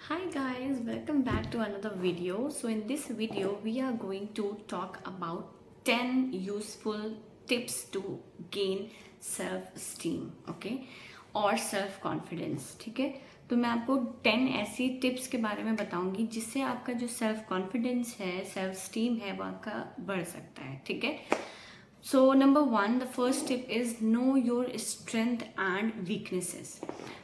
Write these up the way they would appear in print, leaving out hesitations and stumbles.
Hi guys, welcome back to another video. So in this video we are going to talk about 10 useful tips to gain self esteem, okay? और self confidence, ठीक है? तो मैं आपको 10 ऐसी tips के बारे में बताऊंगी जिससे आपका जो सेल्फ कॉन्फिडेंस है, सेल्फ स्टीम है, वो आपका बढ़ सकता है, ठीक है? So number one, the first tip is know your strength and weaknesses.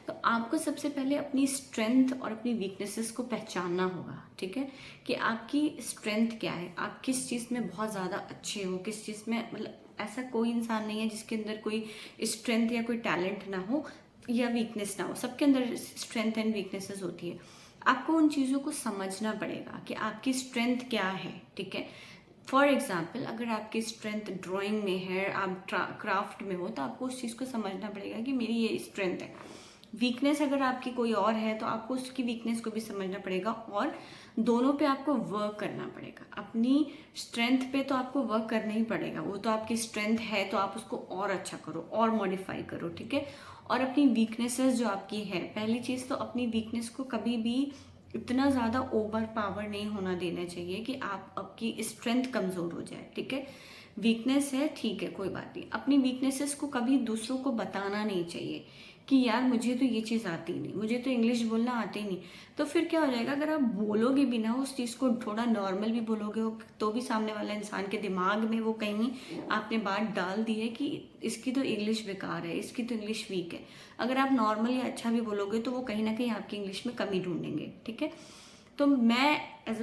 तो आपको सबसे पहले अपनी स्ट्रेंथ और अपनी वीकनेसेस को पहचानना होगा, ठीक है? कि आपकी स्ट्रेंथ क्या है, आप किस चीज़ में बहुत ज़्यादा अच्छे हो, किस चीज़ में, मतलब ऐसा कोई इंसान नहीं है जिसके अंदर कोई स्ट्रेंथ या कोई टैलेंट ना हो या वीकनेस ना हो। सबके अंदर स्ट्रेंथ एंड वीकनेसेस होती है। आपको उन चीज़ों को समझना पड़ेगा कि आपकी स्ट्रेंथ क्या है, ठीक है? फॉर एग्जाम्पल, अगर आपकी स्ट्रेंथ ड्राइंग में है, आप क्राफ्ट में हो, तो आपको उस चीज़ को समझना पड़ेगा कि मेरी ये स्ट्रेंथ है। वीकनेस अगर आपकी कोई और है तो आपको उसकी वीकनेस को भी समझना पड़ेगा और दोनों पे आपको वर्क करना पड़ेगा। अपनी स्ट्रेंथ पे तो आपको वर्क करना ही पड़ेगा, वो तो आपकी स्ट्रेंथ है, तो आप उसको और अच्छा करो और मॉडिफाई करो, ठीक है? और अपनी वीकनेसेस जो आपकी है, पहली चीज़ तो अपनी वीकनेस को कभी भी इतना ज़्यादा ओवर पावर नहीं होना देना चाहिए कि आपकी स्ट्रेंथ कमज़ोर हो जाए, ठीक है? वीकनेस है, ठीक है, कोई बात नहीं। अपनी वीकनेसेस को कभी दूसरों को बताना नहीं चाहिए कि यार मुझे तो ये चीज़ आती नहीं, मुझे तो इंग्लिश बोलना आती नहीं। तो फिर क्या हो जाएगा, अगर आप बोलोगे भी ना उस चीज़ को, थोड़ा नॉर्मल भी बोलोगे हो, तो भी सामने वाला इंसान के दिमाग में वो कहीं आपने बात डाल दी है कि इसकी तो इंग्लिश बेकार है, इसकी तो इंग्लिश वीक है। अगर आप नॉर्मल या अच्छा भी बोलोगे तो वो कहीं ना कहीं आपकी इंग्लिश में कमी ढूंढेंगे, ठीक है? तो मैं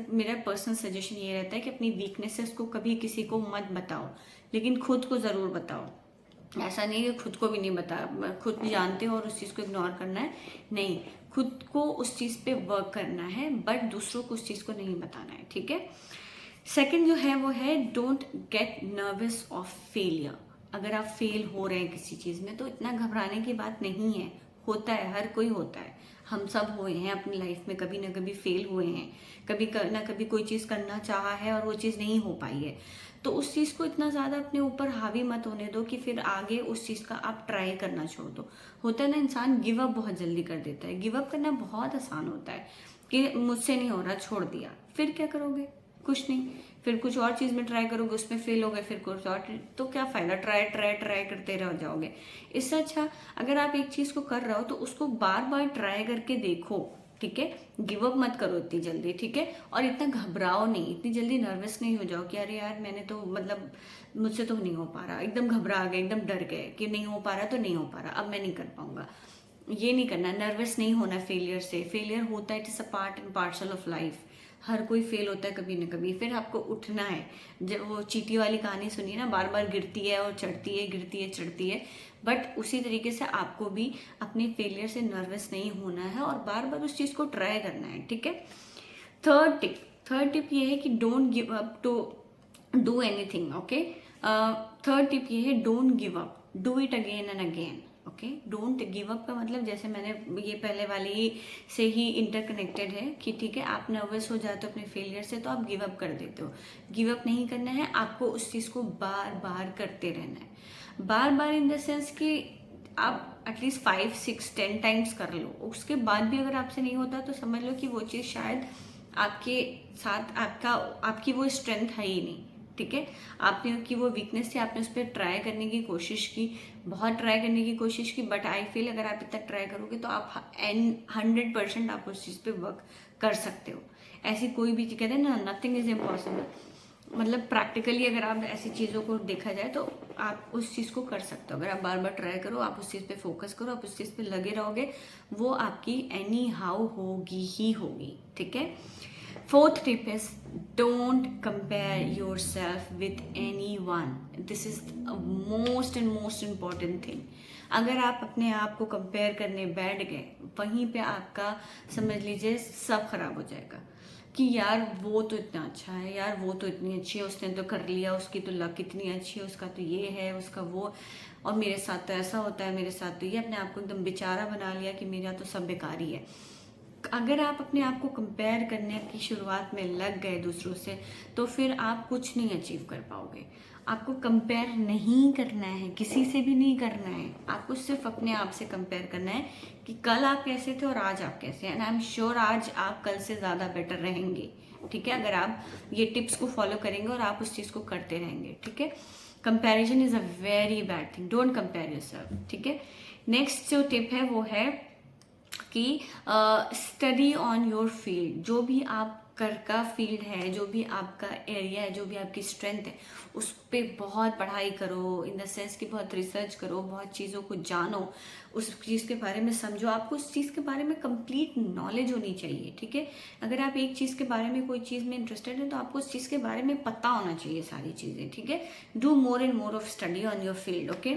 मेरा पर्सनल सजेशन ये रहता है कि अपनी वीकनेसेस को कभी किसी को मत बताओ, लेकिन खुद को ज़रूर बताओ। ऐसा नहीं है खुद को भी नहीं बता, खुद भी जानते हो और उस चीज़ को इग्नोर करना है, नहीं। खुद को उस चीज़ पे वर्क करना है, बट दूसरों को उस चीज़ को नहीं बताना है, ठीक है? सेकंड जो है वो है don't get nervous of failure. अगर आप फेल हो रहे हैं किसी चीज़ में तो इतना घबराने की बात नहीं है। होता है, हर कोई होता है, हम सब हुए हैं अपनी लाइफ में, कभी ना कभी फेल हुए हैं, कभी ना कभी कोई चीज़ करना चाहा है और वो चीज़ नहीं हो पाई है। तो उस चीज़ को इतना ज़्यादा अपने ऊपर हावी मत होने दो कि फिर आगे उस चीज़ का आप ट्राई करना छोड़ दो। होता है ना, इंसान गिव अप बहुत जल्दी कर देता है। गिव अप करना बहुत आसान होता है कि मुझसे नहीं हो रहा, छोड़ दिया। फिर क्या करोगे? कुछ नहीं। फिर कुछ और चीज़ में ट्राई करोगे, उसमें फेल हो गए, फिर कुछ और, तो क्या फ़ायदा? ट्राई ट्राई ट्राई करते रह जाओगे। इससे अच्छा अगर आप एक चीज़ को कर रहे हो तो उसको बार बार ट्राई करके देखो, ठीक है? गिव अप मत करो इतनी जल्दी, ठीक है? और इतना घबराओ नहीं, इतनी जल्दी नर्वस नहीं हो जाओ कि अरे यार मैंने तो, मतलब मुझसे तो नहीं हो पा रहा, एकदम घबरा गए, एकदम डर गए कि नहीं हो पा रहा तो नहीं हो पा रहा, अब मैं नहीं कर पाऊंगा। ये नहीं करना, नर्वस नहीं होना फेलियर से। फेलियर होता है, it is a part and parcel of life. हर कोई फेल होता है कभी ना कभी, फिर आपको उठना है। जब वो चींटी वाली कहानी सुनिए ना, बार बार गिरती है और चढ़ती है, गिरती है चढ़ती है, बट उसी तरीके से आपको भी अपने फेलियर से नर्वस नहीं होना है और बार बार उस चीज़ को ट्राई करना है, ठीक है? थर्ड टिप थर्ड टिप ये है कि don't give up to do anything, okay? Third tip ये है don't give up, do it again and again, okay? Don't give up का मतलब, जैसे मैंने ये पहले वाली से ही इंटरकनेक्टेड है कि ठीक है, आप नर्वस हो जाते हो अपने फेलियर से तो आप गिव अप कर देते हो। गिव अप नहीं करना है, आपको उस चीज़ को बार बार करते रहना है। बार बार इन द सेंस कि आप एटलीस्ट 5 6 10 टाइम्स कर लो, उसके बाद भी अगर आपसे नहीं होता तो समझ लो कि वो चीज़ शायद आपके साथ आपकी वो स्ट्रेंथ है ही नहीं, ठीक है? आपने की वो वीकनेस थी, आपने उस पर ट्राई करने की कोशिश की, बहुत ट्राई करने की कोशिश की, बट आई फील अगर आप इतना ट्राई करोगे तो आप 100% आप उस चीज़ पे वर्क कर सकते हो। ऐसी कोई भी चीज़, कहते हैं ना, नथिंग इज इम्पॉसिबल। मतलब प्रैक्टिकली अगर आप ऐसी चीज़ों को देखा जाए तो आप उस चीज़ को कर सकते हो। अगर आप बार बार ट्राई करो, आप उस चीज़ पे फोकस करो, आप उस चीज़ पे लगे रहोगे, वो आपकी एनी हाउ होगी ही होगी, ठीक है? Fourth tip is don't compare your self with any one. This is most and most important thing. अगर आप अपने आप को कंपेयर करने बैठ गए, वहीं पे आपका समझ लीजिए सब खराब हो जाएगा कि यार वो तो इतना अच्छा है, यार वो तो इतनी अच्छी है, उसने तो कर लिया, उसकी तो लक इतनी अच्छी है, उसका तो ये है, उसका वो, और मेरे साथ तो ऐसा होता है, मेरे साथ तो ये। अपने आप को एकदम बेचारा बना लिया कि मेरा तो सब बेकार ही है। अगर आप अपने आप को कंपेयर करने की शुरुआत में लग गए दूसरों से, तो फिर आप कुछ नहीं अचीव कर पाओगे। आपको कंपेयर नहीं करना है, किसी से भी नहीं करना है, आपको सिर्फ अपने आप से कंपेयर करना है कि कल आप कैसे थे और आज आप कैसे हैं। एंड आई एम श्योर आज आप कल से ज़्यादा बेटर रहेंगे, ठीक है, अगर आप ये टिप्स को फॉलो करेंगे और आप उस चीज़ को करते रहेंगे, ठीक है। Comparison is a very bad thing, don't compare yourself, ठीक है। नेक्स्ट जो टिप है वो है कि स्टडी ऑन योर फील्ड। जो भी आप कर का फील्ड है, जो भी आपका एरिया है, जो भी आपकी स्ट्रेंथ है, उस पर बहुत पढ़ाई करो, इन द सेंस कि बहुत रिसर्च करो, बहुत चीज़ों को जानो, उस चीज़ के बारे में समझो। आपको उस चीज़ के बारे में कंप्लीट नॉलेज होनी चाहिए, ठीक है। अगर आप एक चीज़ के बारे में, कोई चीज़ में इंटरेस्टेड है, तो आपको उस चीज़ के बारे में पता होना चाहिए सारी चीज़ें, ठीक है। Do more and more of study on your field, okay.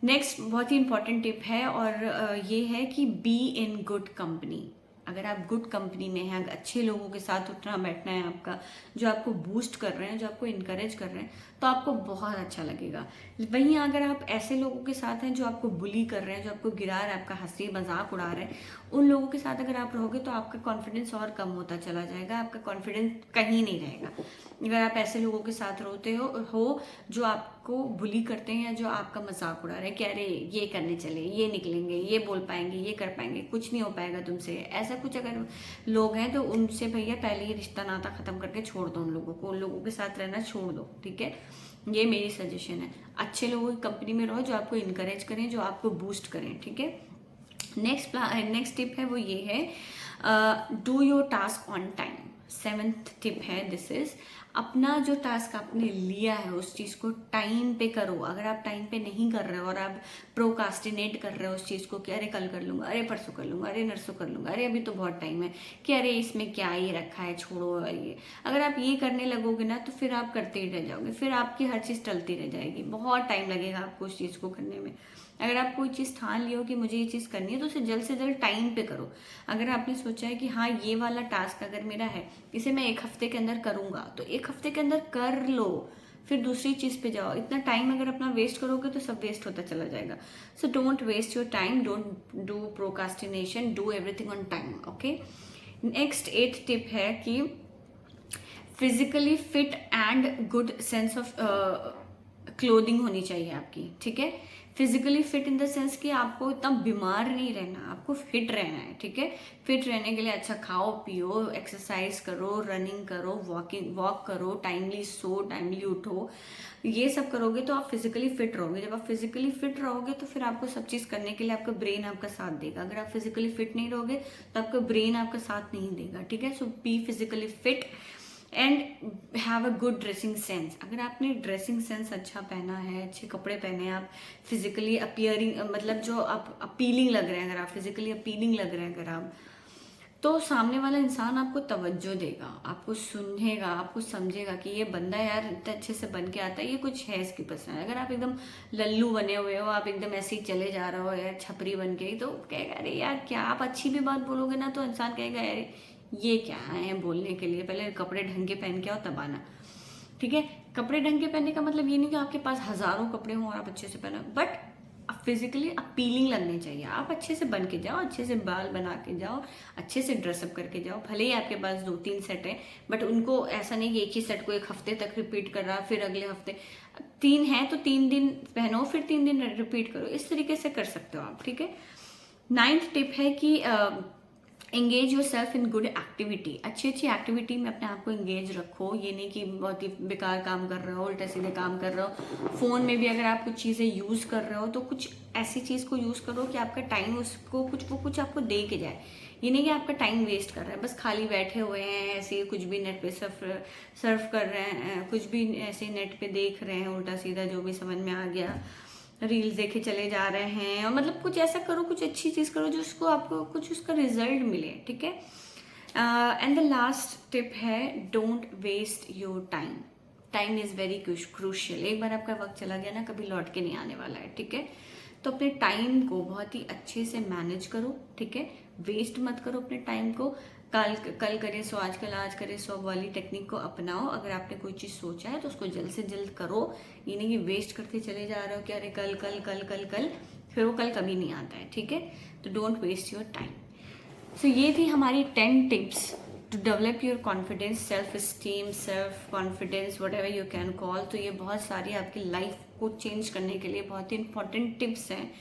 Next बहुत ही इंपॉर्टेंट टिप है और ये है कि बी इन गुड कंपनी। अगर आप गुड कंपनी में हैं, अच्छे लोगों के साथ उठना बैठना है आपका, जो आपको बूस्ट कर रहे हैं, जो आपको इनकरेज कर रहे हैं, तो आपको बहुत अच्छा लगेगा। वहीं अगर आप ऐसे लोगों के साथ हैं जो आपको बुली कर रहे हैं, जो आपको गिरा रहे हैं, आपका हंसी मजाक उड़ा रहे हैं, उन लोगों के साथ अगर आप रहोगे तो आपका कॉन्फिडेंस और कम होता चला जाएगा, आपका कॉन्फिडेंस कहीं नहीं रहेगा। अगर आप ऐसे लोगों के साथ रहते हो जो आपको बुली करते हैं या जो आपका मजाक उड़ा रहे हैं कि अरे ये करने चले, ये निकलेंगे, ये बोल पाएंगे, ये कर पाएंगे, कुछ नहीं हो पाएगा तुमसे, ऐसा कुछ अगर लोग हैं तो उनसे भैया पहले ही रिश्ता नाता खत्म करके छोड़ दो, उन लोगों को, उन लोगों के साथ रहना छोड़ दो, ठीक है। ये मेरी सजेशन है। अच्छे लोगों की कंपनी में रहो जो आपको इनकरेज करें, जो आपको बूस्ट करें, ठीक है। नेक्स्ट टिप है वो ये है, do your task on time. 7th tip है दिस इज, अपना जो टास्क आपने लिया है उस चीज़ को टाइम पे करो। अगर आप टाइम पे नहीं कर रहे हो और आप प्रोकास्टिनेट कर रहे हो उस चीज़ को कि अरे कल कर लूँगा, अरे परसों कर लूँगा, अरे नरसों कर लूँगा, अरे अभी तो बहुत टाइम है, कि अरे इसमें क्या ही रखा है, छोड़ो ये, अगर आप ये करने लगोगे ना तो फिर आप करते ही रह जाओगे, फिर आपकी हर चीज़ टलती रह जाएगी, बहुत टाइम लगेगा आपको उस चीज़ को करने में। अगर आप कोई चीज़ ठान लियो कि मुझे ये चीज़ करनी है तो उसे जल्द से जल्द टाइम पे करो। अगर आपने सोचा है कि हाँ ये वाला टास्क अगर मेरा है, इसे मैं 1 हफ्ते के अंदर करूँगा, तो 1 हफ्ते के अंदर कर लो, फिर दूसरी चीज़ पे जाओ। इतना टाइम अगर अपना वेस्ट करोगे तो सब वेस्ट होता चला जाएगा। So don't waste your time, don't do procrastination, do everything on time, okay. Next 8th tip है कि physically fit and good sense of clothing होनी चाहिए आपकी, ठीक है। Physically fit in the sense कि आपको इतना बीमार नहीं रहना, आपको फिट रहना है, ठीक है। फिट रहने के लिए अच्छा खाओ पियो, एक्सरसाइज करो, रनिंग करो, वॉक करो, टाइमली सो, टाइमली उठो, ये सब करोगे तो आप फिजिकली फिट रहोगे। जब आप फिजिकली फिट रहोगे तो फिर आपको सब चीज़ करने के लिए आपका ब्रेन आपका साथ देगा। अगर आप फिजिकली फिट नहीं रहोगे तो आपका ब्रेन आपका साथ नहीं देगा, ठीक है। So be physically fit and have a good dressing sense. अगर आपने ड्रेसिंग सेंस अच्छा पहना है, अच्छे कपड़े पहने हैं, आप फिजिकली अपीयरिंग, मतलब जो आप अपीलिंग लग रहे हैं, अगर आप फिजिकली अपीलिंग लग रहे हैं अगर आप, तो सामने वाला इंसान आपको तवज्जो देगा, आपको सुनेगा, आपको समझेगा कि ये बंदा यार इतने अच्छे से बन के आता है, ये कुछ है इसकी पसंद। अगर आप एकदम लल्लू बने हुए हो, आप एकदम ऐसे ही चले जा रहे हो यार छपरी बन के, तो कहेगा अरे यार क्या, आप अच्छी भी बात बोलोगे ना तो इंसान कहेगा यार ये क्या है बोलने के लिए, पहले कपड़े ढंग के पहन के आओ तब आना, ठीक है। कपड़े ढंग के पहनने का मतलब ये नहीं कि आपके पास हजारों कपड़े हों और आप अच्छे से पहनो, बट फिजिकली अपीलिंग लगने चाहिए। आप अच्छे से बन के जाओ, अच्छे से बाल बना के जाओ, अच्छे से ड्रेसअप करके जाओ। भले ही आपके पास 2-3 सेट है, बट उनको ऐसा नहीं कि एक ही सेट को 1 हफ्ते तक रिपीट कर रहा, फिर अगले हफ्ते 3 है तो 3 दिन पहनो, फिर 3 दिन रिपीट करो, इस तरीके से कर सकते हो आप, ठीक है। 9th टिप है कि engage your self in good activity. अच्छी अच्छी एक्टिविटी में अपने आप को एंगेज रखो। ये नहीं कि बहुत ही बेकार काम कर रहे हो, उल्टे सीधे काम कर रहे हो। फ़ोन में भी अगर आप कुछ चीज़ें यूज़ कर रहे हो तो कुछ ऐसी चीज़ को यूज़ करो कि आपका टाइम उसको कुछ आपको दे के जाए। ये नहीं कि आपका टाइम वेस्ट कर रहा है, बस खाली बैठे हुए हैं ऐसे कुछ भी नेट पे सर्फ कर रहे हैं, कुछ भी ऐसे नेट पे देख रहे हैं उल्टा सीधा जो भी समझ में आ गया, रील्स देखे चले जा रहे हैं। और मतलब कुछ ऐसा करो, कुछ अच्छी चीज़ करो जो उसको आपको कुछ उसका रिजल्ट मिले, ठीक है। एंड द लास्ट टिप है don't waste your time. Time is very crucial. एक बार आपका वक्त चला गया ना, कभी लौट के नहीं आने वाला है, ठीक है। तो अपने टाइम को बहुत ही अच्छे से मैनेज करो, ठीक है। वेस्ट मत करो अपने टाइम को। कल करे सो आजकल, आज करे सो अब वाली टेक्निक को अपनाओ। अगर आपने कोई चीज़ सोचा है तो उसको जल्द से जल्द करो। ये नहीं कि वेस्ट करते चले जा रहे हो कि अरे कल कल कल कल कल, फिर वो कल कभी नहीं आता है, ठीक है। तो don't waste your time. So ये थी हमारी 10 tips to develop your confidence, self esteem, self confidence, whatever you can call. तो ये बहुत सारी आपकी लाइफ को चेंज करने के लिए बहुत ही इंपॉर्टेंट टिप्स हैं।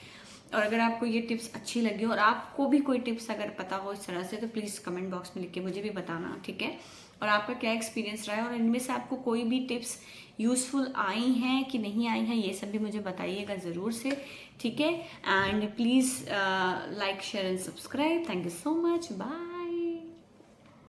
और अगर आपको ये टिप्स अच्छी लगी और आपको भी कोई टिप्स अगर पता हो इस तरह से, तो प्लीज़ कमेंट बॉक्स में लिख के मुझे भी बताना, ठीक है। और आपका क्या एक्सपीरियंस रहा है और इनमें से आपको कोई भी टिप्स यूज़फुल आई हैं कि नहीं आई हैं, ये सब भी मुझे बताइएगा ज़रूर से, ठीक है। And please like, share and subscribe. Thank you so much, bye.